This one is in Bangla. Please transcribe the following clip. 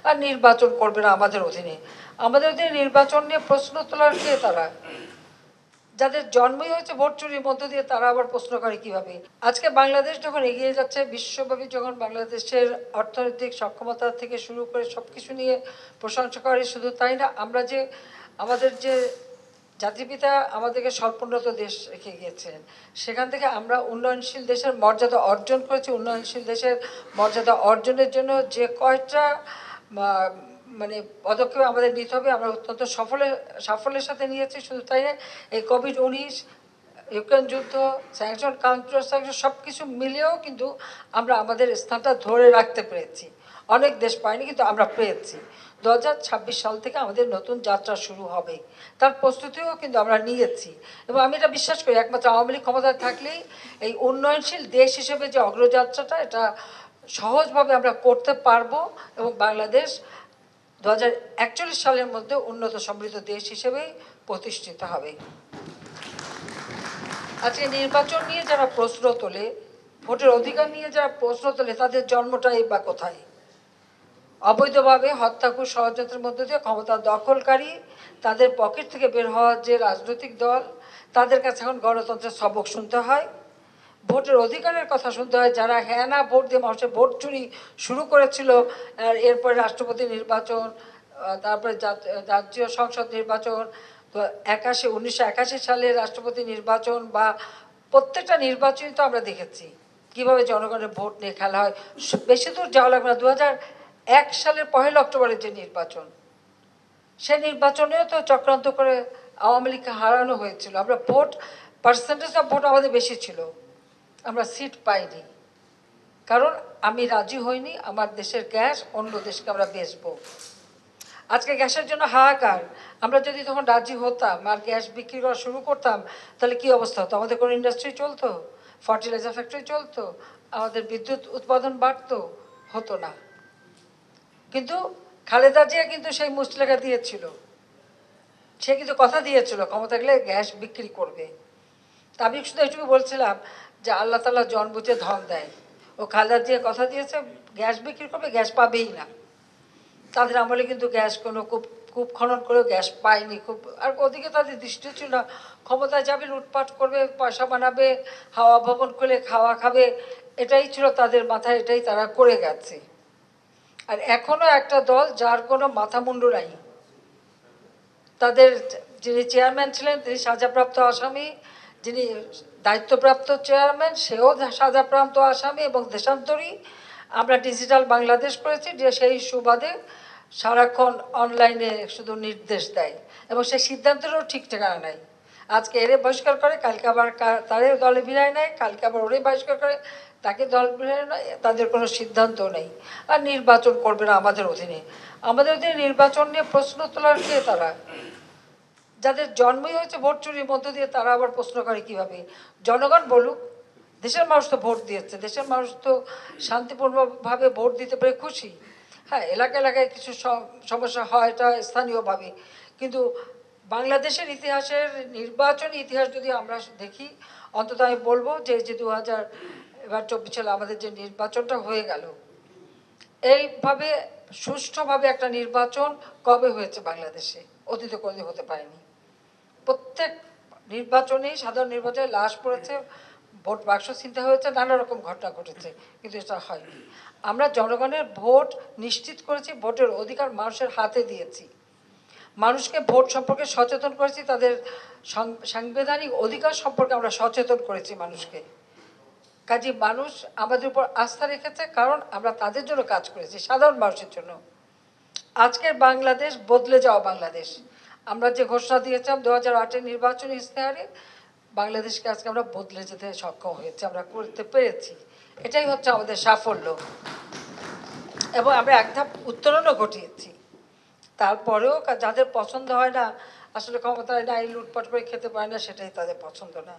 আর নির্বাচন করবে না আমাদের অধীনে। আমাদের অধীনে নির্বাচন নিয়ে প্রশ্ন তোলার কে তারা? যাদের জন্মই হয়েছে ভোট চুরির মধ্য দিয়ে, তারা আবার প্রশ্ন করে কিভাবে? আজকে বাংলাদেশ যখন এগিয়ে যাচ্ছে, বিশ্বব্যাপী যখন বাংলাদেশের অর্থনৈতিক সক্ষমতা থেকে শুরু করে সব কিছু নিয়ে প্রশংসা করে, শুধু তাই না, আমরা যে আমাদের যে জাতিপিতা আমাদেরকে স্বল্পোন্নত দেশ রেখে গিয়েছেন, সেখান থেকে আমরা উন্নয়নশীল দেশের মর্যাদা অর্জন করেছি। উন্নয়নশীল দেশের মর্যাদা অর্জনের জন্য যে কয়টা মানে পদক্ষেপ আমাদের নিতে হবে, আমরা অত্যন্ত সাফল্যের সাথে নিয়েছি। শুধু তাই না, এই কোভিড-19, ইউক্রেন যুদ্ধ, স্যাংশন, কাউন্টার স্যাংশন, সব কিছু মিলিয়েও কিন্তু আমরা আমাদের স্থানটা ধরে রাখতে পেরেছি। অনেক দেশ পায়নি, কিন্তু আমরা পেয়েছি। 2026 সাল থেকে আমাদের নতুন যাত্রা শুরু হবে, তার প্রস্তুতিও কিন্তু আমরা নিয়েছি। এবং আমি এটা বিশ্বাস করি, একমাত্র আওয়ামী লীগ ক্ষমতায় থাকলেই এই উন্নয়নশীল দেশ হিসেবে যে অগ্রযাত্রাটা, এটা সহজভাবে আমরা করতে পারবো এবং বাংলাদেশ 2041 সালের মধ্যে উন্নত সমৃদ্ধ দেশ হিসেবেই প্রতিষ্ঠিত হবে। আজকে নির্বাচন নিয়ে যারা প্রশ্ন তোলে, ভোটের অধিকার নিয়ে যারা প্রশ্ন তোলে, তাদের জন্মটাই বা কোথায়? অবৈধভাবে হত্যা, খুন, ষড়যন্ত্রের মধ্য দিয়ে ক্ষমতা দখলকারী, তাদের পকেট থেকে বের হওয়া যে রাজনৈতিক দল, তাদের কাছে এখন গণতন্ত্রের সবক শুনতে হয়, ভোটের অধিকারের কথা শুনতে হয়। যারা হ্যাঁ না ভোট দিয়ে মানুষের ভোট চুরি শুরু করেছিল, আর এরপরে রাষ্ট্রপতি নির্বাচন, তারপরে জাতীয় সংসদ নির্বাচন, 1981 সালে রাষ্ট্রপতি নির্বাচন, বা প্রত্যেকটা নির্বাচনই তো আমরা দেখেছি কীভাবে জনগণের ভোট নিয়ে খেলা হয়। বেশি দূর যাওয়া লাগবে না, 2001 সালের 1 অক্টোবরের যে নির্বাচন, সেই নির্বাচনেও তো চক্রান্ত করে আওয়ামী লীগকে হারানো হয়েছিল। আমরা ভোট, পার্সেন্টেজ অফ ভোট আমাদের বেশি ছিল, আমরা সিট পাইনি, কারণ আমি রাজি হইনি আমার দেশের গ্যাস অন্য দেশকে আমরা বেচবো। আজকে গ্যাসের জন্য হাহাকার। আমরা যদি তখন রাজি হতাম আর গ্যাস বিক্রি করা শুরু করতাম, তাহলে কি অবস্থা হতো? আমাদের কোনো ইন্ডাস্ট্রি চলতো? ফার্টিলাইজার ফ্যাক্টরি চলতো? আমাদের বিদ্যুৎ উৎপাদন বাড়তো? হতো না। কিন্তু খালেদা জিয়া কিন্তু সেই মুচলেখা দিয়েছিল, সে কিন্তু কথা দিয়েছিল ক্ষমতা গেলে গ্যাস বিক্রি করবে। তা আমি শুধু এইটুকু বলছিলাম যে আল্লাহ তাআলা জন বুঝে ধন দেয়। ও খালেদা জিয়া কথা দিয়েছে গ্যাস বিক্রি করবে, গ্যাস পাবেই না। তাদের আমলে কিন্তু গ্যাস কোনো কূপ খনন করেও গ্যাস পায়নি। আর ওদিকে তাদের দৃষ্টি ছিল না, ক্ষমতায় যাবে, লুটপাট করবে, পয়সা বানাবে, হাওয়া ভবন খুলে খাওয়া খাবে, এটাই ছিল তাদের মাথায়, এটাই তারা করে গেছে। আর এখনও একটা দল যার কোনো মাথা মুন্ডু নাই। তাদের যিনি চেয়ারম্যান ছিলেন তিনি সাজাপ্রাপ্ত আসামি, যিনি দায়িত্বপ্রাপ্ত চেয়ারম্যান সেও সাজাপ্রাপ্ত আসামি এবং দেশান্তরী। আমরা ডিজিটাল বাংলাদেশ করেছি, যে সেই সুবাদে সারাক্ষণ অনলাইনে শুধু নির্দেশ দেয় এবং সেই সিদ্ধান্তেরও ঠিক ঠিকানা নাই। আজকে এরে বহিষ্কার করে, কালকে আবার তারে দলে ভিড়ায় নেয়, কালকে আবার ওরে বহিষ্কার করে, তাকে দল ভিড়ায় নেয়। তাদের কোনো সিদ্ধান্ত নেই। আর নির্বাচন করবে না আমাদের অধীনে। আমাদের অধীনে নির্বাচন নিয়ে প্রশ্ন তোলার কে তারা? যাদের জন্মই হয়েছে ভোট চুরির মধ্য দিয়ে, তারা আবার প্রশ্ন করে কিভাবে? জনগণ বলুক। দেশের মানুষ তো ভোট দিয়েছে, দেশের মানুষ তো শান্তিপূর্ণভাবে ভোট দিতে পেরে খুশি। হ্যাঁ, এলাকা এলাকায় কিছু সমস্যা হয়, এটা স্থানীয়ভাবে, কিন্তু বাংলাদেশের ইতিহাসের নির্বাচনী ইতিহাস যদি আমরা দেখি, অন্তত আমি বলবো যে 2024 সালে আমাদের যে নির্বাচনটা হয়ে গেল, এইভাবে সুষ্ঠুভাবে একটা নির্বাচন কবে হয়েছে বাংলাদেশে? অতীতে কোনোদিন হতে পারেনি। প্রত্যেক নির্বাচনেই, সাধারণ নির্বাচনে লাশ পড়েছে, ভোট বাক্স ছিনতে হয়েছে, নানা রকম ঘটনা ঘটেছে, কিন্তু এটা হয়নি। আমরা জনগণের ভোট নিশ্চিত করেছি, ভোটের অধিকার মানুষের হাতে দিয়েছি, মানুষকে ভোট সম্পর্কে সচেতন করেছি, তাদের সাংবিধানিক অধিকার সম্পর্কে আমরা সচেতন করেছি মানুষকে। কাজে মানুষ আমাদের উপর আস্থা রেখেছে, কারণ আমরা তাদের জন্য কাজ করেছি, সাধারণ মানুষের জন্য। আজকের বাংলাদেশ বদলে যাওয়া বাংলাদেশ। আমরা যে ঘোষণা দিয়েছিলাম 2008-এর নির্বাচনী ইশতেহারে, বাংলাদেশকে আজকে আমরা বদলে যেতে সক্ষম হয়েছি, আমরা করতে পেরেছি। এটাই হচ্ছে আমাদের সাফল্য। এবং আমরা এক ধাপ উত্তরণও ঘটিয়েছি। তারপরেও যাদের পছন্দ হয় না, আসলে ক্ষমতায় নাই, লুটপাট করে খেতে পারে না, সেটাই তাদের পছন্দ না।